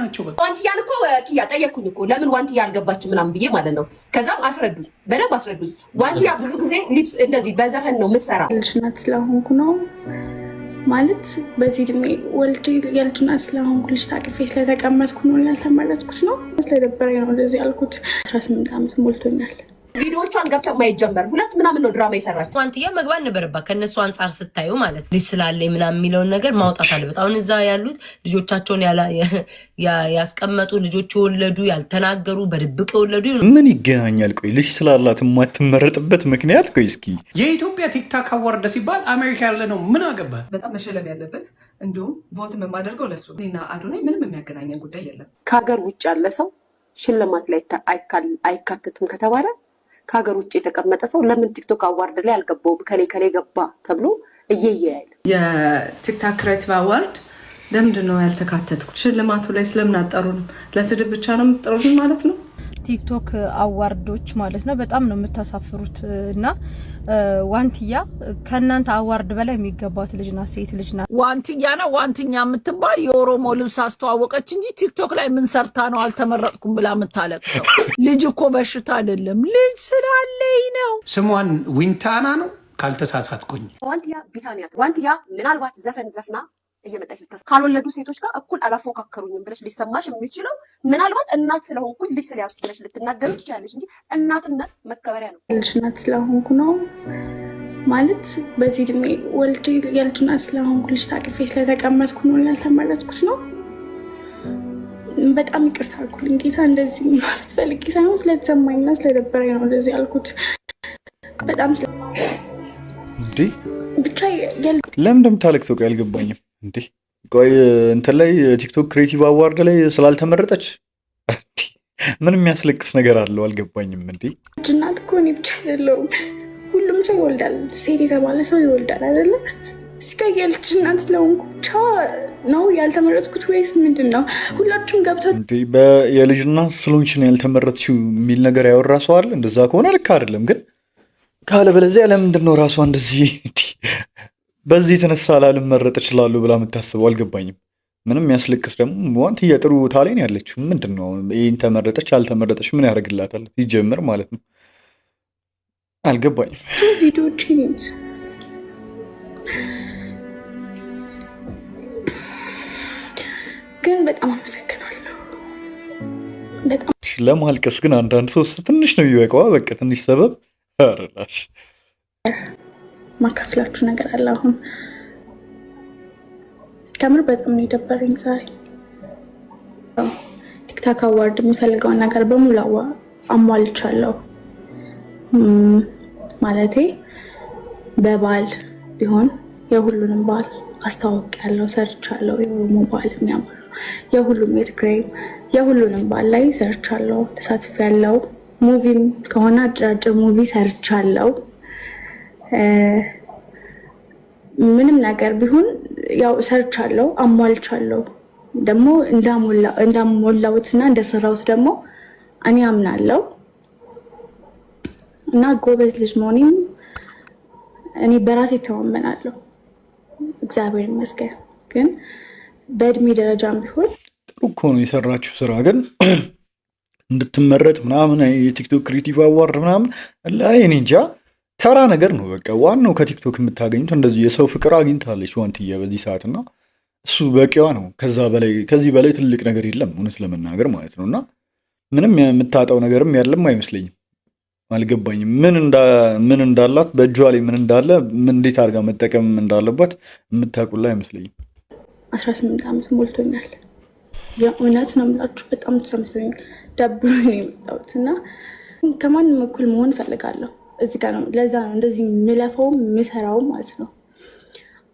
ናቸው። በቃ ዋንትያን እኮ ኪያ ጠየቅኩኝ እኮ ለምን ዋንትያ አልገባችም ምናምን ብዬ ማለት ነው። ከዛም አስረዱኝ፣ በደንብ አስረዱኝ። ዋንትያ ብዙ ጊዜ ሊፕስ እንደዚህ በዘፈን ነው የምትሰራው። ልጅናት ስለሆንኩ ነው ማለት በዚህ እድሜ ወልጄ የልጅናት ስለሆንኩ ልጅ ታቅፌ ስለተቀመጥኩ ነው ያልተመረጥኩት ነው። ስለደበረኝ ነው እንደዚህ ያልኩት። 18 ዓመት ሞልቶኛል። ቪዲዮቿን ገብተው ማይጀመር ሁለት ምናምን ነው ድራማ የሰራችው። ዋንትያ መግባት ነበረባት ከነሱ አንጻር ስታዩ ማለት ልጅ ስላለኝ ምናምን የሚለውን ነገር ማውጣት አለበት። አሁን እዛ ያሉት ልጆቻቸውን ያስቀመጡ ልጆች የወለዱ ያልተናገሩ በድብቅ የወለዱ ምን ይገናኛል? ቆይ ልጅ ስላላት የማትመረጥበት ምክንያት ቆይ እስኪ የኢትዮጵያ ቲክታክ አዋርድ ሲባል አሜሪካ ያለ ነው ምን አገባ? በጣም መሸለም ያለበት እንዲሁም ቮት የማደርገው ለሱ እና አዶናይ ምንም የሚያገናኘን ጉዳይ የለም። ከሀገር ውጭ ያለ ሰው ሽልማት ላይ አይካተትም ከተባለ ከሀገር ውጭ የተቀመጠ ሰው ለምን ቲክቶክ አዋርድ ላይ አልገባውም? ከሌ ገባ ተብሎ እየያያል። የቲክታክ ክሬቲቭ አዋርድ ለምንድን ነው ያልተካተትኩት? ሽልማቱ ላይ ስለምን አጠሩንም? ለስድብ ብቻ ነው የምትጠሩን ማለት ነው? ቲክቶክ አዋርዶች ማለት ነው በጣም ነው የምታሳፍሩት። እና ዋንትያ ከእናንተ አዋርድ በላይ የሚገባት ልጅ ናት፣ ሴት ልጅ ናት። ዋንትያ ነው ዋንትኛ የምትባል የኦሮሞ ልብስ አስተዋወቀች እንጂ ቲክቶክ ላይ ምን ሰርታ ነው አልተመረጥኩም ብላ የምታለቅሰው? ልጅ እኮ በሽታ አይደለም፣ ልጅ ስላለኝ ነው። ስሟን ዊንታና ነው ካልተሳሳትኩኝ። ዋንትያ ቢታንያ ዋንትያ ምናልባት ዘፈን ዘፍና እየመጣች ካልወለዱ ሴቶች ጋር እኩል አላፎካከሩኝም ብለሽ ሊሰማሽ የሚችለው ምናልባት እናት ስለሆንኩኝ ልጅ ስለያዝኩ ብለሽ ልትናገሩ ትችላለሽ እንጂ እናትነት መከበሪያ ነው። ልጅናት ስለሆንኩ ነው ማለት በዚህ እድሜ ወልጄ የልጅናት ስለሆንኩ ልጅ ታቅፌ ስለተቀመጥኩ ነው ያልተመረጥኩት ነው። በጣም ይቅርታ አድርጉልኝ ጌታ። እንደዚህ ማለት ፈልጌ ሳይሆን ስለተሰማኝና ስለደበረኝ ነው እንደዚህ ያልኩት። በጣም እንዴ ብቻ ለምን እንደምታለቅሰው ቆይ አልገባኝም። እንዴ ቆይ እንትን ላይ ቲክቶክ ክሬቲቭ አዋርድ ላይ ስላልተመረጠች ምን የሚያስለቅስ ነገር አለው? አልገባኝም። እንዴ ልጅናት እኮ እኔ ብቻ አይደለሁም፣ ሁሉም ሰው ይወልዳል። ሴት የተባለ ሰው ይወልዳል አይደለ? እስከ የልጅናት ስለሆንኩ ብቻ ነው ያልተመረጥኩት ወይስ ምንድን ነው? ሁላችሁም ገብተው እንዴ የልጅናት ስለሆንሽ ነው ያልተመረጥሽው የሚል ነገር ያወራ ሰው አለ? እንደዛ ከሆነ ልክ አይደለም። ግን ካለበለዚያ ለምንድን ነው ራሷ እንደዚህ በዚህ የተነሳ ላልመረጥ እችላለሁ ብላ የምታስበው? አልገባኝም። ምንም ያስለቅስ ደግሞ ዋንትያ ጥሩ ቦታ ላይ ነው ያለችው። ምንድን ነው ይህን ተመረጠች አልተመረጠች ምን ያደርግላታል? ሲጀምር ማለት ነው አልገባኝም። ቪዲዮችን ግን በጣም አመሰግናለሁ። በጣም ለማልቀስ ግን አንዳንድ ሰው ትንሽ ነው ይበቃዋ። በቃ ትንሽ ሰበብ አረላሽ ማካፍላችሁ ነገር አለ። አሁን ከምር በጣም ነው የደበረኝ ዛሬ። ቲክታክ አዋርድ የሚፈልገውን ነገር በሙሉ አሟልቻለሁ። ማለቴ በባል ቢሆን የሁሉንም ባል አስተዋውቂያለሁ፣ ሰርቻለሁ። የኦሮሞ ባል የሚያምር የሁሉም የትግራይ የሁሉንም ባል ላይ ሰርቻለሁ፣ ተሳትፌያለሁ። ሙቪም ከሆነ አጭር ሙቪ ሰርቻለሁ። ምንም ነገር ቢሆን ያው ሰርቻለሁ፣ አሟልቻለሁ። ደግሞ እንዳሞላሁትና እንደሰራሁት ደግሞ እኔ አምናለሁ እና ጎበዝ ልጅ መሆኔም እኔ በራሴ ተማመናለሁ። እግዚአብሔር ይመስገን። ግን በእድሜ ደረጃም ቢሆን ጥሩ እኮ ነው የሰራችሁ ስራ። ግን እንድትመረጥ ምናምን የቲክቶክ ክሬቲቭ አዋርድ ምናምን እኔ እንጃ ተራ ነገር ነው። በቃ ዋናው ከቲክቶክ የምታገኙት እንደዚህ የሰው ፍቅር አግኝታለች ዋንትያ በዚህ ሰዓት እና እሱ በቂዋ ነው። ከዚህ በላይ ትልቅ ነገር የለም እውነት ለመናገር ማለት ነው። እና ምንም የምታጣው ነገርም ያለም አይመስለኝም። አልገባኝም ምን እንዳላት በእጇ ላይ ምን እንዳለ እንዴት አድርጋ መጠቀም እንዳለባት የምታውቁላ አይመስለኝም። 18 ዓመት ሞልቶኛል። የእውነት ነው የምላችሁ። በጣም ተሰምቶኝ ደብሮኝ ነው የመጣሁት እና ከማንም እኩል መሆን እፈልጋለሁ። እዚህ ጋር ነው ለዛ ነው እንደዚህ የምለፈውም የምሰራውም ማለት ነው።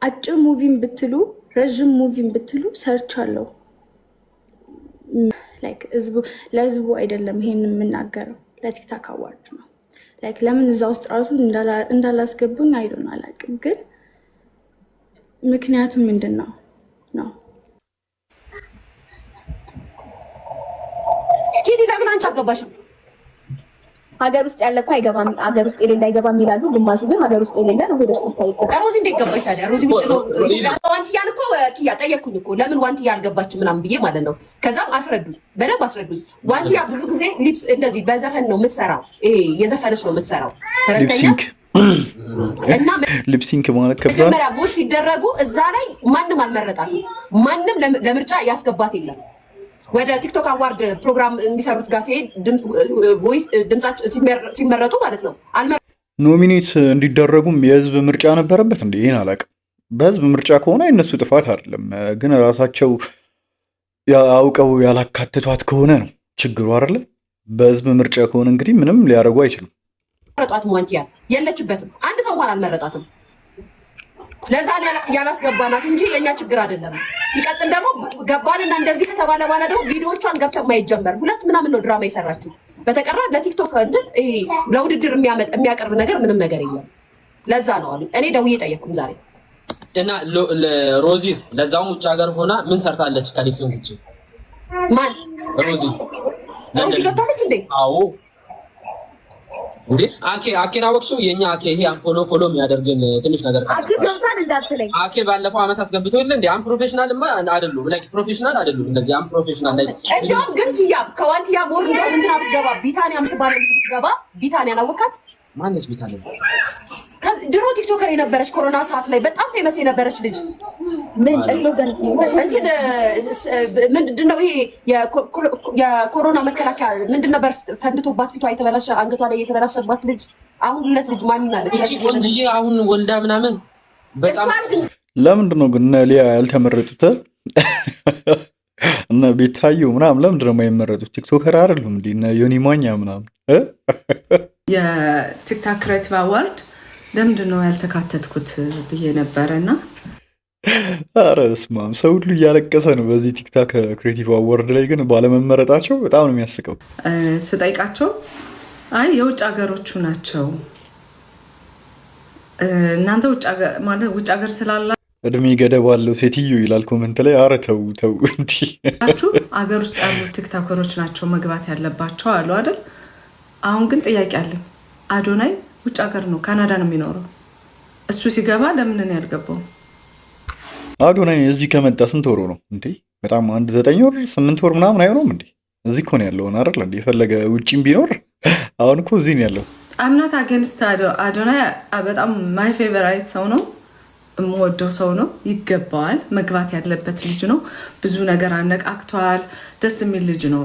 አጭር ሙቪም ብትሉ ረዥም ሙቪም ብትሉ ሰርቻለሁ። ላይክ ለህዝቡ አይደለም ይሄን የምናገረው ለቲክታክ አዋርድ ነው። ላይክ ለምን እዛ ውስጥ ራሱ እንዳላስገቡኝ አይዶን አላውቅም። ግን ምክንያቱ ምንድን ነው ነው ኪዲ ለምን አንቺ አገባሽም? ሀገር ውስጥ ያለ እኮ አይገባም፣ ሀገር ውስጥ የሌለ አይገባም ይላሉ። ግማሹ ግን ሀገር ውስጥ የሌለ ነው። ሄደሽ ስታይ እኮ ሮዚ እንዴት ገባች ታዲያ? ሮዚ ውጭ ነው ዋንትያን እኮ ኪያ ጠየቅኩኝ እኮ ለምን ዋንትያ አልገባችም ምናምን ብዬ ማለት ነው። ከዛም አስረዱኝ፣ በደንብ አስረዱኝ። ዋንትያ ብዙ ጊዜ ሊፕስ እንደዚህ በዘፈን ነው የምትሰራው። ይሄ የዘፈነች ነው የምትሰራው ሊፕሲንክ እና ሊፕሲንክ ማለት መጀመሪያ ቦት ሲደረጉ እዛ ላይ ማንም አልመረጣትም። ማንም ለምርጫ ያስገባት የለም። ወደ ቲክቶክ አዋርድ ፕሮግራም እንዲሰሩት ጋር ሲሄድ ቮይስ ድምጻቸው ሲመረጡ ማለት ነው ኖሚኔት እንዲደረጉም የህዝብ ምርጫ ነበረበት እንዴ? ይሄን አላውቅም። በህዝብ ምርጫ ከሆነ የነሱ ጥፋት አይደለም፣ ግን ራሳቸው አውቀው ያላካተቷት ከሆነ ነው ችግሩ አይደለ? በህዝብ ምርጫ ከሆነ እንግዲህ ምንም ሊያደርጉ አይችሉም። መረጧትም ዋንትያ የለችበትም። አንድ ሰው እንኳን አልመረጣትም። ለዛ ያላስገባናት እንጂ የኛ ችግር አይደለም። ሲቀጥል ደግሞ ገባንና እንደዚህ ከተባለ በኋላ ደግሞ ቪዲዮቿን ገብተው የማይጀመር 2 ምናምን ነው ድራማ የሰራችው። በተቀራ ለቲክቶክ እንትን ለውድድር የሚያቀርብ ነገር ምንም ነገር የለም። ለዛ ነው አሉ። እኔ ደውዬ ጠየቅኩኝ ዛሬ እና ሮዚስ ለዛውም ውጭ ሀገር ሆና ምን ሰርታለች? ከሊፕሲንግ ውጭ ማን ሮዚ ገብታለች እንዴ? አዎ እንዴ አኬን አወቅሽው? የኛ አኬ ይሄ ፎሎ የሚያደርግን ትንሽ ነገር አኬ ገብታል እንዳትለኝ። አኬ ባለፈው አመት አስገብቶ የለ እንዴ? ፕሮፌሽናል አይደሉም፣ ላይክ ፕሮፌሽናል አይደሉም። እንደዚህ ፕሮፌሽናል ላይ እንደውም ግን ኪያ ከዋንትያ ሞር እንደውም እንትና ብትገባ ቢታኒያ የምትባለው ልጅ ብትገባ ቢታኒያን አወቃት? ማነች ቢታኒያ? ድሮ ቲክቶከር የነበረች ኮሮና ሰዓት ላይ በጣም ፌመስ የነበረች ልጅ ምንድን ነው ይሄ የኮሮና መከላከያ ምንድን ነበር ፈንድቶባት ፊቷ የተበላሸ አንገቷ ላይ የተበላሸባት ልጅ አሁን 2 ልጅ ማን ይናለች? እቺ ቆንጆ አሁን ወልዳ ምናምን በጣም ለምንድን ነው ግን ሊያ ያልተመረጡት? እና ቤታዩ ምናምን ለምንድን ነው የማይመረጡት? ቲክቶከር አይደሉም እንዴ? እና ዮኒ ማኛ ምናምን የቲክቶክ ክሬቲቭ አዋርድ ለምንድን ነው ያልተካተትኩት ብዬ ነበረና አረ ስማም ሰው ሁሉ እያለቀሰ ነው በዚህ ቲክቶክ ክሬቲቭ አዋርድ ላይ ግን ባለመመረጣቸው በጣም ነው የሚያስቀው። ስጠይቃቸው አይ የውጭ ሀገሮቹ ናቸው እናንተ ውጭ ሀገር ስላላ እድሜ ገደብ አለው ሴትዮ ይላል ኮመንት ላይ። አረ ተው ተው እንዲህ አገር ውስጥ ያሉ ቲክቶከሮች ናቸው መግባት ያለባቸው አሉ አይደል? አሁን ግን ጥያቄ አለኝ። አዶናይ ውጭ ሀገር ነው፣ ካናዳ ነው የሚኖረው። እሱ ሲገባ ለምን ነው ያልገባው? አዶናይ እዚህ ከመጣ ስንት ወሩ ነው እንዴ? በጣም 9 ወር 8 ወር ምናምን አይሆንም እንዴ? እዚህ እኮ ነው ያለውን አይደል እንዴ? የፈለገ ውጪም ቢኖር አሁን እኮ እዚህ ነው ያለው። አምናት አገንስት አዶናይ በጣም ማይ ፌቨራይት ሰው ነው፣ የምወደው ሰው ነው። ይገባዋል፣ መግባት ያለበት ልጅ ነው። ብዙ ነገር አነቃቅቷል። ደስ የሚል ልጅ ነው።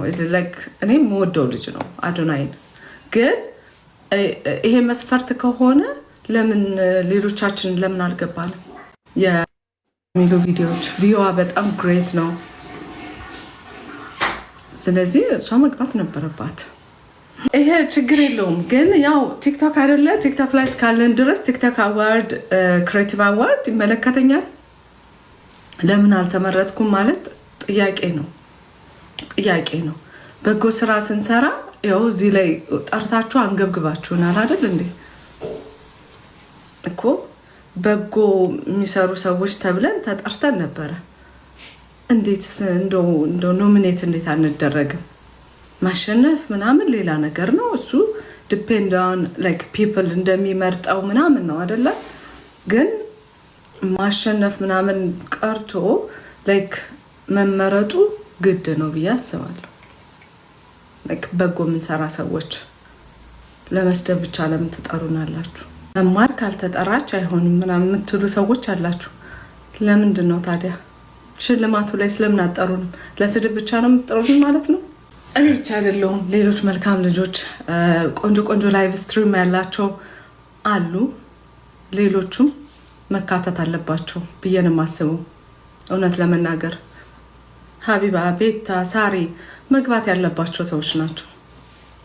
እኔ የምወደው ልጅ ነው አዶናይን። ግን ይሄ መስፈርት ከሆነ ለምን ሌሎቻችን ለምን አልገባንም? የሚሉ ቪዲዮዎች ቪዋ በጣም ግሬት ነው። ስለዚህ እሷ መግባት ነበረባት። ይሄ ችግር የለውም። ግን ያው ቲክቶክ አይደለ? ቲክቶክ ላይ እስካለን ድረስ ቲክቶክ አዋርድ ክሬቲቭ አዋርድ ይመለከተኛል። ለምን አልተመረጥኩም ማለት ጥያቄ ነው። በጎ ስራ ስንሰራ ያው እዚህ ላይ ጠርታችሁ አንገብግባችሁናል አይደል እንዴ? እኮ በጎ የሚሰሩ ሰዎች ተብለን ተጠርተን ነበረ። እንዴት እንደው ኖሚኔት እንዴት አንደረግም? ማሸነፍ ምናምን ሌላ ነገር ነው። እሱ ዲፔንድ ኦን ላይክ ፒፕል እንደሚመርጠው ምናምን ነው አይደለ? ግን ማሸነፍ ምናምን ቀርቶ ላይክ መመረጡ ግድ ነው ብዬ አስባለሁ። ላይክ በጎ የምንሰራ ሰዎች ለመስደብ ብቻ ለምን ትጠሩናላችሁ? መማር ካልተጠራች አይሆንም ምናምን የምትሉ ሰዎች አላችሁ። ለምንድን ነው ታዲያ ሽልማቱ ላይ ስለምን አጠሩንም? ለስድብ ብቻ ነው የምትጠሩን ማለት ነው? እኔ ብቻ አይደለሁም፣ ሌሎች መልካም ልጆች ቆንጆ ላይቭ ስትሪም ያላቸው አሉ። ሌሎቹም መካተት አለባቸው ብዬ ነው የማስበው። እውነት ለመናገር ሀቢባ፣ ቤታ፣ ሳሪ መግባት ያለባቸው ሰዎች ናቸው።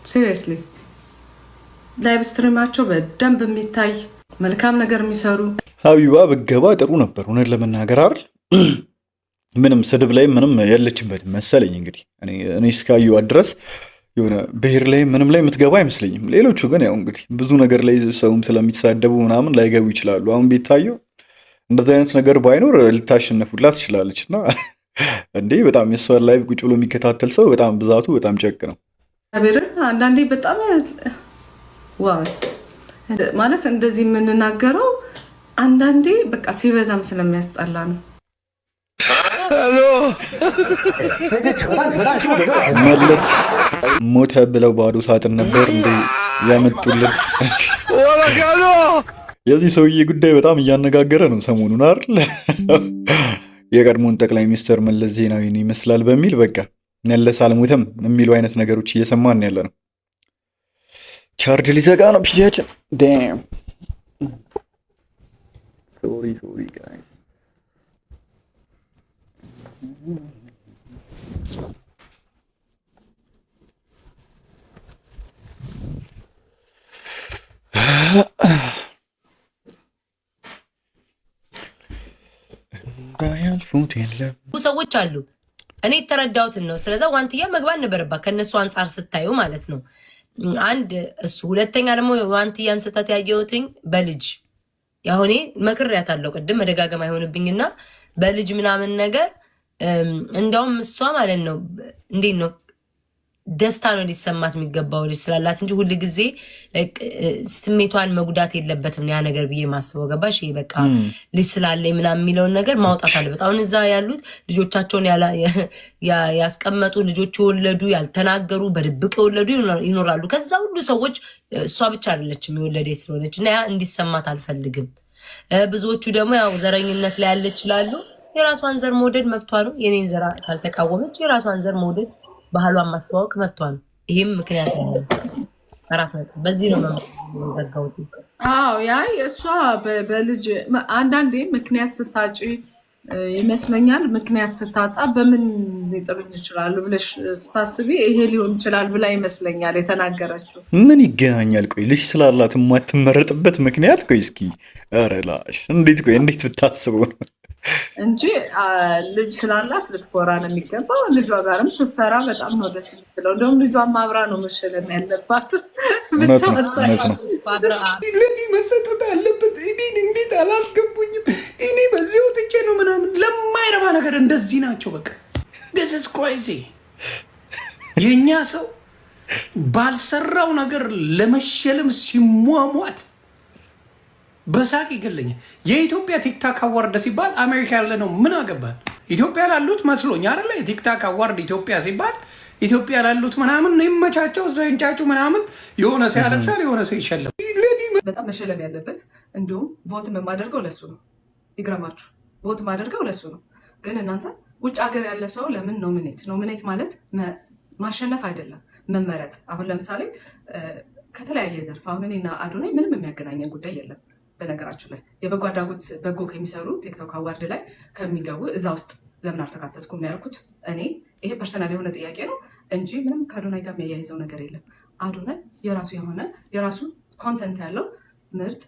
ሲሪየስሊ ላይቭ ስትሪማቸው በደንብ የሚታይ መልካም ነገር የሚሰሩ። ሀቢባ ብገባ ጥሩ ነበር እውነት ለመናገር አይደል? ምንም ስድብ ላይ ምንም ያለችበት መሰለኝ። እንግዲህ እኔ እስካየኋት ድረስ የሆነ ብሔር ላይ ምንም ላይ የምትገባ አይመስለኝም። ሌሎቹ ግን ያው እንግዲህ ብዙ ነገር ላይ ሰውም ስለሚሳደቡ ምናምን ላይገቡ ይችላሉ። አሁን ቤታየው እንደዚህ አይነት ነገር ባይኖር ልታሸነፉላት ትችላለች። እና እንዴ በጣም የሷን ላይቭ ቁጭ ብሎ የሚከታተል ሰው በጣም ብዛቱ በጣም ጨቅ ነው። አንዳንዴ በጣም ዋው ማለት እንደዚህ የምንናገረው አንዳንዴ በቃ ሲበዛም ስለሚያስጠላ ነው። መለስ ሞተ ብለው ባዶ ሳጥን ነበር እንደ ያመጡልን። የዚህ ሰውዬ ጉዳይ በጣም እያነጋገረ ነው ሰሞኑን አይደል? የቀድሞውን ጠቅላይ ሚኒስትር መለስ ዜናዊን ይመስላል በሚል በቃ መለስ አልሞተም የሚሉ አይነት ነገሮች እየሰማን ያለ ነው። ቻርጅ ሊዘጋ ነው ፒሲያችን። ዳም ሶሪ ጋይስ። ሰዎች አሉ። እኔ የተረዳሁትን ነው። ስለዛ ዋንትያ መግባት ነበረባት ከነሱ አንጻር ስታዩ ማለት ነው። አንድ እሱ፣ ሁለተኛ ደግሞ ዋንትያን ስህተት ያየሁትኝ በልጅ ያሁኔ መክሬያታለሁ። ቅድም መደጋገም አይሆንብኝና በልጅ ምናምን ነገር እንደውም እሷ ማለት ነው እንዴት ነው ደስታ ነው ሊሰማት የሚገባው ልጅ ስላላት እንጂ ሁል ጊዜ ስሜቷን መጉዳት የለበትም ያ ነገር ብዬ ማስበው። ገባሽ? ይሄ በቃ ልጅ ስላለኝ ምናምን የሚለውን ነገር ማውጣት አለበት። አሁን እዛ ያሉት ልጆቻቸውን ያስቀመጡ ልጆች የወለዱ ያልተናገሩ በድብቅ የወለዱ ይኖራሉ። ከዛ ሁሉ ሰዎች እሷ ብቻ አይደለችም የወለደ ስለሆነች እና ያ እንዲሰማት አልፈልግም። ብዙዎቹ ደግሞ ያው ዘረኝነት ላይ ያለ ይችላሉ። የራሷን ዘር መውደድ መብቷ ነው። የኔን ዘር ካልተቃወመች የራሷን ዘር መውደድ ባህሏን ማስተዋወቅ መጥቷል። ይሄም ምክንያት ነው። አራት ነጥብ በዚህ ነው ዘጋውት። አዎ ያ እሷ በልጅ አንዳንዴ ምክንያት ስታጭ ይመስለኛል። ምክንያት ስታጣ በምን ሊጥሩኝ ይችላሉ ብለሽ ስታስቢ ይሄ ሊሆን ይችላል ብላ ይመስለኛል የተናገረችው። ምን ይገናኛል? ቆይ ልጅ ስላላት የማትመረጥበት ምክንያት? ቆይ እስኪ ኧረ ላሽ እንዴት ብታስበው ነው እንጂ ልጅ ስላላት ልትኮራ ነው የሚገባው። ልጇ ጋርም ስትሰራ በጣም ነው ደስ የምትለው። እንደውም ልጇን ማብራ ነው መሸለም ያለባት። ለእኔ መሰጠት አለበት። እኔን እንዴት አላስገቡኝም? እኔ በዚህ ወጥቼ ነው ምናምን ለማይረባ ነገር እንደዚህ ናቸው። በቃ this is crazy። የእኛ ሰው ባልሰራው ነገር ለመሸለም ሲሟሟት በሳቅ ይገለኛል። የኢትዮጵያ ቲክታክ አዋርድ ሲባል አሜሪካ ያለ ነው ምን አገባል? ኢትዮጵያ ላሉት መስሎኝ አይደለ? የቲክታክ አዋርድ ኢትዮጵያ ሲባል ኢትዮጵያ ላሉት ምናምን ይመቻቸው፣ እዛ ይንጫጩ ምናምን። የሆነ ሰው ያለቅሳል፣ የሆነ ሰው ይሸለም። በጣም መሸለም ያለበት እንዲሁም ቮት የማደርገው ለሱ ነው። ይግረማችሁ፣ ቮት የማደርገው ለሱ ነው። ግን እናንተ ውጭ ሀገር ያለ ሰው ለምን ኖሚኔት ማለት ማሸነፍ አይደለም መመረጥ። አሁን ለምሳሌ ከተለያየ ዘርፍ አሁን እኔና አዶናይ ምንም የሚያገናኘን ጉዳይ የለም። በነገራችሁ ላይ የበጎ አድራጎት በጎ ከሚሰሩ ቲክቶክ አዋርድ ላይ ከሚገቡ እዛ ውስጥ ለምን አልተካተትኩም ነው ያልኩት። እኔ ይሄ ፐርሰናል የሆነ ጥያቄ ነው እንጂ ምንም ከአዶናይ ጋር የሚያያይዘው ነገር የለም። አዶናይ የራሱ የሆነ የራሱ ኮንተንት ያለው ምርጥ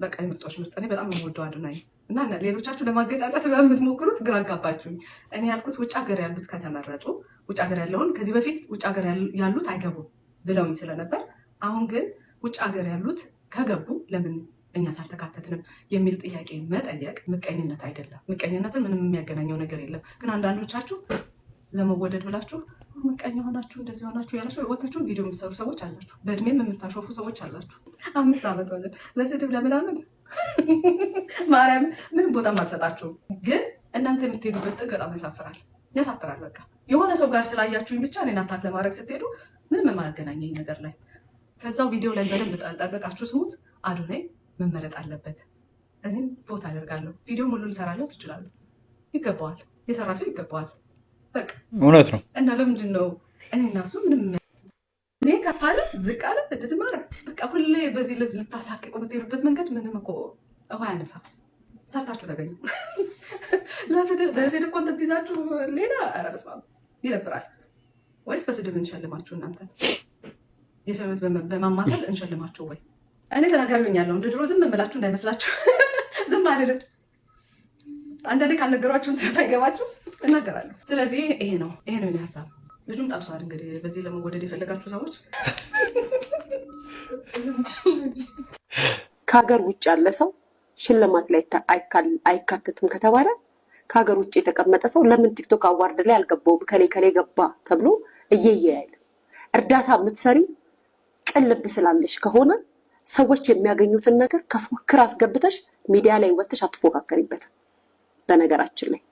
በቃ ምርጦች ምርጥ። እኔ በጣም የምወደው አዶናይ እና ሌሎቻችሁ ለማገጫጨት ብላ የምትሞክሩት ግራ አጋባችሁኝ። እኔ ያልኩት ውጭ ሀገር ያሉት ከተመረጡ ውጭ ሀገር ያለውን ከዚህ በፊት ውጭ ሀገር ያሉት አይገቡም ብለውኝ ስለነበር፣ አሁን ግን ውጭ ሀገር ያሉት ከገቡ ለምን እኛ ሳልተካተትንም የሚል ጥያቄ መጠየቅ ምቀኝነት አይደለም። ምቀኝነትን ምንም የሚያገናኘው ነገር የለም። ግን አንዳንዶቻችሁ ለመወደድ ብላችሁ ምቀኛ ሆናችሁ እንደዚህ ሆናችሁ ያላችሁ ወታችሁን ቪዲዮ የምትሰሩ ሰዎች አላችሁ። በእድሜም የምታሾፉ ሰዎች አላችሁ። 5 ዓመት ሆነ ለስድብ ለምናምን ማርያም ምንም ቦታም አልሰጣችሁም። ግን እናንተ የምትሄዱበት ጥግ በጣም ያሳፍራል። በቃ የሆነ ሰው ጋር ስላያችሁኝ ብቻ እኔን አታክ ለማድረግ ስትሄዱ ምንም የማያገናኘኝ ነገር ላይ ከዛው ቪዲዮ ላይ በደንብ ጠንቀቃችሁ ስሙት። አዶናይ መመረጥ አለበት። እኔም ቮት አደርጋለሁ። ቪዲዮ ሙሉ ልሰራለት ትችላለሁ። ይገባዋል። የሰራ ሰው ይገባዋል። በቃ እውነት ነው። እና ለምንድን ነው እኔ እና እሱ ምንም እኔ ከፍ አለ ዝቅ አለ እንደዚህ ማለት በቃ ሁሌ በዚህ ልታሳቅቁ የምትሄዱበት መንገድ ምንም እኮ ውሃ ያነሳ። ሰርታችሁ ተገኙ። ለስድብ ኮንተንት ይዛችሁ ሌላ ኧረ በስመ አብ ይደብራል። ወይስ በስድብ እንሸልማችሁ? እናንተ የሰው ሕይወት በማማሰል እንሸልማችሁ ወይ? እኔ ተናጋሪኛለሁ። እንደ ድሮ ዝም ብላችሁ እንዳይመስላችሁ። ዝም አልልም። አንዳንዴ ካልነገሯችሁም ስለማይገባችሁ እናገራለሁ። ስለዚህ ይሄ ነው የኔ ሀሳብ። ልጁም ጠብሷል። እንግዲህ በዚህ ለመወደድ የፈለጋችሁ ሰዎች ከሀገር ውጭ ያለ ሰው ሽልማት ላይ አይካተትም ከተባለ ከሀገር ውጭ የተቀመጠ ሰው ለምን ቲክቶክ አዋርድ ላይ አልገባውም? ከሌ ገባ ተብሎ እየያያል። እርዳታ የምትሰሪው ቅን ልብ ስላለሽ ከሆነ ሰዎች የሚያገኙትን ነገር ከፉክክር አስገብተሽ ሚዲያ ላይ ወጥተሽ አትፎካከሪበት። በነገራችን ላይ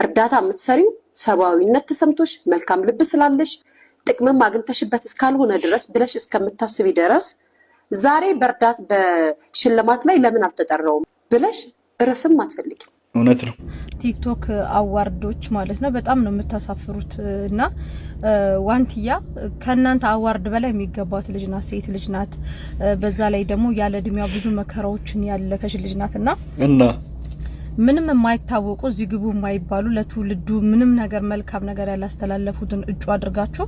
እርዳታ የምትሰሪው ሰብአዊነት ተሰምቶሽ መልካም ልብ ስላለሽ ጥቅምም አግኝተሽበት እስካልሆነ ድረስ ብለሽ እስከምታስቢ ድረስ ዛሬ በእርዳት በሽልማት ላይ ለምን አልተጠራውም ብለሽ ርዕስም አትፈልጊም። እውነት ነው። ቲክቶክ አዋርዶች ማለት ነው በጣም ነው የምታሳፍሩት። እና ዋንትያ ከእናንተ አዋርድ በላይ የሚገባት ልጅ ናት፣ ሴት ልጅ ናት። በዛ ላይ ደግሞ ያለ እድሜዋ ብዙ መከራዎችን ያለፈች ልጅ ናት እና ምንም የማይታወቁ እዚህ ግቡ የማይባሉ ለትውልዱ ምንም ነገር መልካም ነገር ያላስተላለፉትን እጩ አድርጋችሁ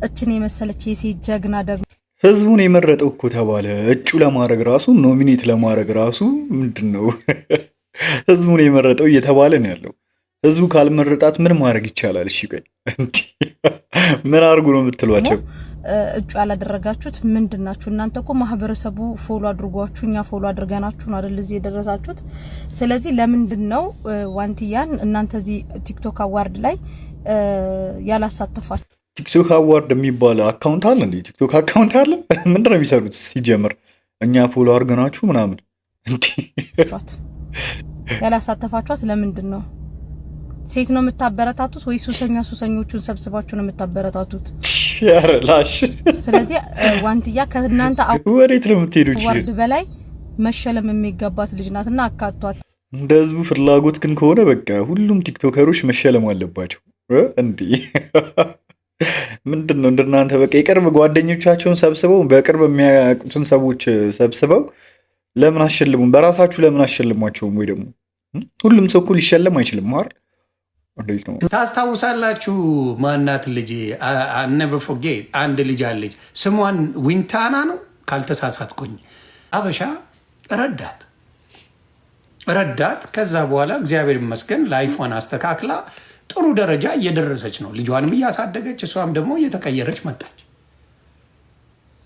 እችን የመሰለች የሴት ጀግና ደግሞ ህዝቡን የመረጠው እኮ ተባለ። እጩ ለማድረግ ራሱ ኖሚኔት ለማድረግ ራሱ ምንድን ነው ህዝቡን የመረጠው እየተባለ ነው ያለው። ህዝቡ ካልመረጣት ምን ማድረግ ይቻላል? እሺ ቆይ ምን አድርጉ ነው የምትሏቸው? እጩ ያላደረጋችሁት ምንድናችሁ? እናንተ እኮ ማህበረሰቡ ፎሎ አድርጓችሁ እኛ ፎሎ አድርገናችሁ ነው አይደል እዚህ የደረሳችሁት። ስለዚህ ለምንድን ነው ዋንትያን እናንተ እዚህ ቲክቶክ አዋርድ ላይ ያላሳተፋችሁ? ቲክቶክ አዋርድ የሚባል አካውንት አለ እንዴ? ቲክቶክ አካውንት አለ? ምንድን ነው የሚሰሩት ሲጀምር? እኛ ፎሎ አድርገናችሁ ምናምን እንዴ ያላሳተፋችኋት ለምንድን ነው? ሴት ነው የምታበረታቱት ወይ ሱሰኞቹን ሰብስባችሁ ነው የምታበረታቱት? ያረላሽ። ስለዚህ ዋንትያ ከእናንተ ወዴት ነው የምትሄዱት? አዋርድ በላይ መሸለም የሚገባት ልጅ ናትና አካቷት። እንደ ህዝቡ ፍላጎት ግን ከሆነ በቃ ሁሉም ቲክቶከሮች መሸለም አለባቸው። እንዴ ምንድን ነው እንደናንተ በቃ የቅርብ ጓደኞቻቸውን ሰብስበው በቅርብ የሚያውቁትን ሰዎች ሰብስበው ለምን አሸልሙም? በራሳችሁ ለምን አሸልሟቸውም? ወይ ደግሞ ሁሉም ሰው እኮ ሊሸለም አይችልም አይደል? እንዴት ነው? ታስታውሳላችሁ? ማናት ልጅ never forget አንድ ልጅ አለች፣ ስሟን ዊንታና ነው ካልተሳሳትኩኝ። አበሻ ረዳት። ከዛ በኋላ እግዚአብሔር ይመስገን ላይፏን አስተካክላ ጥሩ ደረጃ እየደረሰች ነው። ልጇንም እያሳደገች እሷም ደግሞ እየተቀየረች መጣች።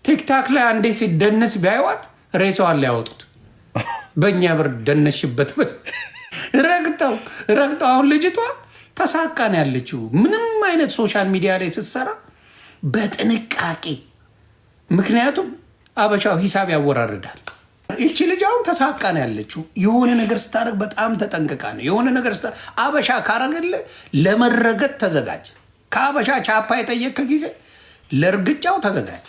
ቲክታክ ላይ አንዴ ሲደነስ ቢያዩዋት ሬሳዋን ሊያወጡት በእኛ ብር ደነሽበት ብል ረግጠው አሁን ልጅቷ ተሳካን ያለችው ምንም አይነት ሶሻል ሚዲያ ላይ ስትሰራ በጥንቃቄ። ምክንያቱም አበሻው ሂሳብ ያወራርዳል። ይቺ ልጅ አሁን ተሳካን ያለችው የሆነ ነገር ስታደርግ በጣም ተጠንቅቃ ነው። የሆነ ነገር አበሻ ካረገል ለመረገጥ ተዘጋጅ። ከአበሻ ቻፓ የጠየቀ ጊዜ ለእርግጫው ተዘጋጅ።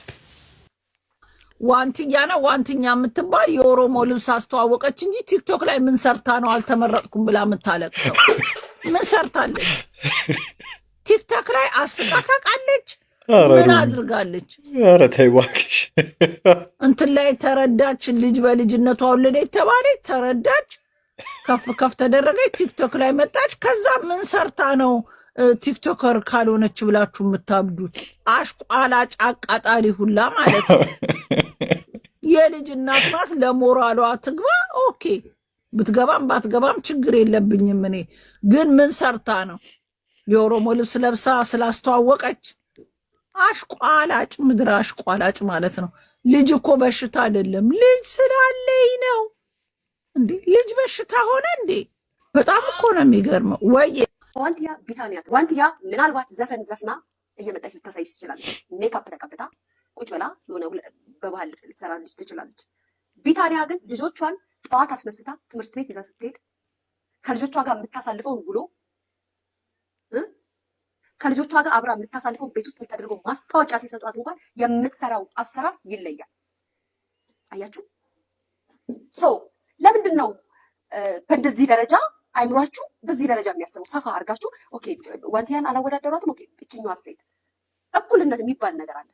ዋንትያ ነው ዋንትኛ የምትባል የኦሮሞ ልብስ አስተዋወቀች እንጂ ቲክቶክ ላይ ምን ሰርታ ነው አልተመረጥኩም ብላ የምታለቅሰው? ምን ሰርታለች? ቲክቶክ ላይ አስቃ ታውቃለች? ምን አድርጋለች? ኧረ ተይ እባክሽ። እንትን ላይ ተረዳች፣ ልጅ በልጅነቷ ወለደች ተባለች፣ ተረዳች፣ ከፍ ተደረገች፣ ቲክቶክ ላይ መጣች። ከዛ ምን ሰርታ ነው ቲክቶከር ካልሆነች ብላችሁ የምታብዱት? አሽቋላጭ አቃጣሪ ሁላ ማለት ነው። የልጅ እናት ናት፣ ለሞራሏ ትግባ። ኦኬ ብትገባም ባትገባም ችግር የለብኝም። እኔ ግን ምን ሰርታ ነው? የኦሮሞ ልብስ ለብሳ ስላስተዋወቀች? አሽቋላጭ፣ ምድር አሽቋላጭ ማለት ነው። ልጅ እኮ በሽታ አይደለም፣ ልጅ ስላለኝ ነው እንዴ? ልጅ በሽታ ሆነ እንዴ? በጣም እኮ ነው የሚገርመው። ወይ ዋንትያ ቢታንያት ዋንትያ ምናልባት ዘፈን ዘፍና እየመጣች ልታሳይሽ ትችላለች። ሜካፕ ተቀብታ ቁጭ ብላ የሆነ በባህል ልብስ ልትሰራልሽ ትችላለች። ቢታንያ ግን ልጆቿን ጠዋት አስነስታ ትምህርት ቤት ይዛ ስትሄድ ከልጆቿ ጋር የምታሳልፈውን ውሎ ከልጆቿ ጋር አብራ የምታሳልፈው ቤት ውስጥ የምታደርገው ማስታወቂያ ሲሰጧት እንኳን የምትሰራው አሰራር ይለያል። አያችሁ? ለምንድን ነው በእንደዚህ ደረጃ አይምሯችሁ በዚህ ደረጃ የሚያስበው? ሰፋ አድርጋችሁ ኦኬ ዋንትያን አላወዳደሯትም። ኦኬ እችኛዋ ሴት እኩልነት የሚባል ነገር አለ።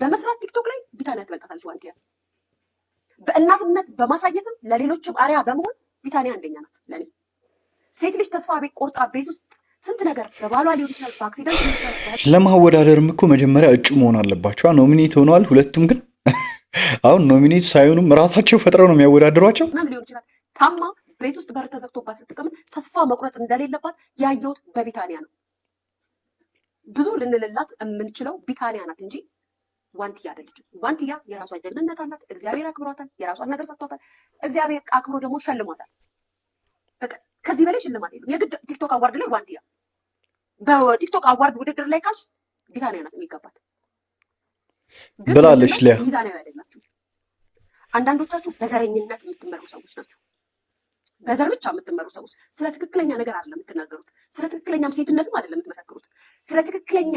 በመስራት ቲክቶክ ላይ ቢታንያ ትበልጣታለች ዋንትያን። በእናትነት በማሳየትም ለሌሎችም አሪያ በመሆን ቢታንያ አንደኛ ናት ለኔ። ሴት ልጅ ተስፋ ቤት ቆርጣ ቤት ውስጥ ስንት ነገር በባሏ ሊሆን ይችላል፣ በአክሲደንት ሊሆን ይችላል። ለማወዳደርም እኮ መጀመሪያ እጩ መሆን አለባቸው። ኖሚኔት ሆነዋል ሁለቱም። ግን አሁን ኖሚኔት ሳይሆኑም ራሳቸው ፈጥረው ነው የሚያወዳድሯቸው። ምንም ሊሆን ይችላል። ታማ ቤት ውስጥ በር ተዘግቶባት ስትቀምጥ ተስፋ መቁረጥ እንደሌለባት ያየሁት በቢታንያ ነው። ብዙ ልንልላት የምንችለው ቢታንያ ናት እንጂ ዋንትያ አይደለችም። ዋንትያ የራሷ ጀግንነት አላት። እግዚአብሔር አክብሯታል። የራሷን ነገር ሰጥቷታል። እግዚአብሔር አክብሮ ደግሞ ሸልሟታል። በቃ ከዚህ በላይ ሽልማት የለም። የግድ ቲክቶክ አዋርድ ላይ ዋንትያ በቲክቶክ አዋርድ ውድድር ላይ ካልሽ ቢታንያ ናት የሚገባት። ብላለች ሊያ። ሚዛናዊ አይደላችሁ። አንዳንዶቻችሁ በዘረኝነት የምትመሩ ሰዎች ናቸው። በዘር ብቻ የምትመሩ ሰዎች ስለ ትክክለኛ ነገር አይደለም የምትናገሩት። ስለ ትክክለኛም ሴትነትም አይደለም የምትመሰክሩት። ስለ ትክክለኛ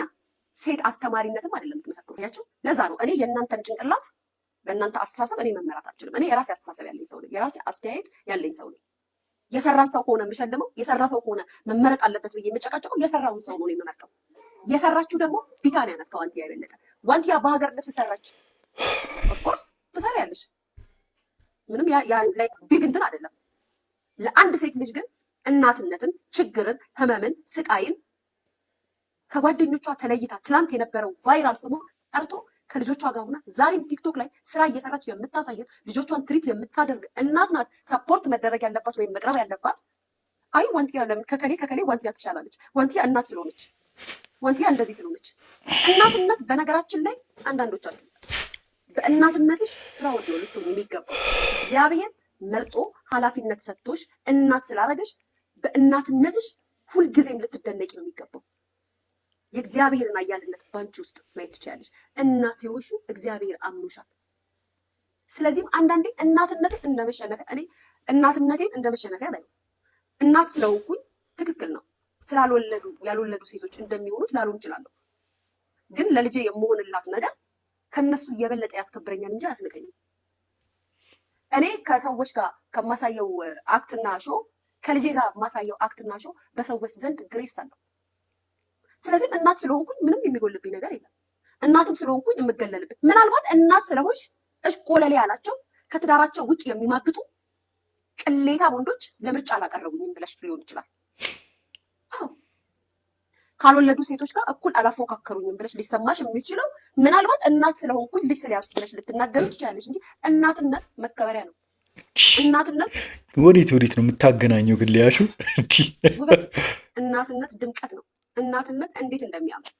ሴት አስተማሪነትም አይደለም የምትመሰክሩት። ያችሁ ለዛ ነው እኔ የእናንተን ጭንቅላት በእናንተ አስተሳሰብ እኔ መመራት አልችልም። እኔ የራሴ አስተሳሰብ ያለኝ ሰው ነኝ። የራሴ አስተያየት ያለኝ ሰው ነኝ። የሰራን ሰው ከሆነ የምሸልመው፣ የሰራ ሰው ከሆነ መመረጥ አለበት ብዬ የምጨቃጨቀው የሰራውን ሰው ነው የምመርጠው። የሰራችሁ ደግሞ ቢታንያ ናት ከዋንቲያ የበለጠ። ዋንቲያ በሀገር ልብስ ሰራች። ኦፍኮርስ ትሰሪያለሽ። ምንም ላይ ቢግ እንትን አይደለም። ለአንድ ሴት ልጅ ግን እናትነትን፣ ችግርን፣ ህመምን፣ ስቃይን ከጓደኞቿ ተለይታ ትላንት የነበረው ቫይራል ስሟ ቀርቶ ከልጆቿ ጋር ሆና ዛሬም ቲክቶክ ላይ ስራ እየሰራች የምታሳየን ልጆቿን ትሪት የምታደርግ እናት ናት። ሰፖርት መደረግ ያለባት ወይም መቅረብ ያለባት። አይ ዋንቲያ ለምን ከከሌ ዋንቲያ ትሻላለች? ዋንቲያ እናት ስለሆነች፣ ዋንቲያ እንደዚህ ስለሆነች። እናትነት በነገራችን ላይ አንዳንዶቻችሁ በእናትነትሽ ፕራውድ ነው ልትሆን የሚገባው። እግዚአብሔር መርጦ ኃላፊነት ሰጥቶሽ እናት ስላረገሽ በእናትነትሽ ሁልጊዜም ልትደነቂ ነው የሚገባው። የእግዚአብሔርን አያልነት ባንቺ ውስጥ ማየት ትችላለሽ። እናት የሆንሽ እግዚአብሔር አምኖሻል። ስለዚህም አንዳንዴ እናትነትን እንደመሸነፊያ እኔ እናትነቴን እንደመሸነፊያ ላይ እናት ስለሆንኩኝ ትክክል ነው። ስላልወለዱ ያልወለዱ ሴቶች እንደሚሆኑት ላልሆን እችላለሁ። ግን ለልጄ የምሆንላት ነገር ከነሱ እየበለጠ ያስከብረኛል እንጂ አያስንቀኝም። እኔ ከሰዎች ጋር ከማሳየው አክትና ሾ ከልጄ ጋር ማሳየው አክትና ሾ በሰዎች ዘንድ ግሬስ አለው። ስለዚህም እናት ስለሆንኩኝ ምንም የሚጎልብኝ ነገር የለም። እናትም ስለሆንኩኝ የምገለልብኝ ምናልባት እናት ስለሆንሽ እሽቆለሌ ያላቸው ከትዳራቸው ውጭ የሚማግጡ ቅሌታ ወንዶች ለምርጫ አላቀረቡኝም ብለሽ ሊሆን ይችላል። አዎ ካልወለዱ ሴቶች ጋር እኩል አላፎካከሩኝም ብለሽ ሊሰማሽ የሚችለው ምናልባት እናት ስለሆንኩኝ ልጅ ስለያዝኩ ብለሽ ልትናገሩ ትችላለሽ እንጂ እናትነት መከበሪያ ነው። እናትነት ወዴት ነው የምታገናኘው? ግን ሊያሹ ውበት፣ እናትነት ድምቀት ነው። እናትነት እንዴት እንደሚያምር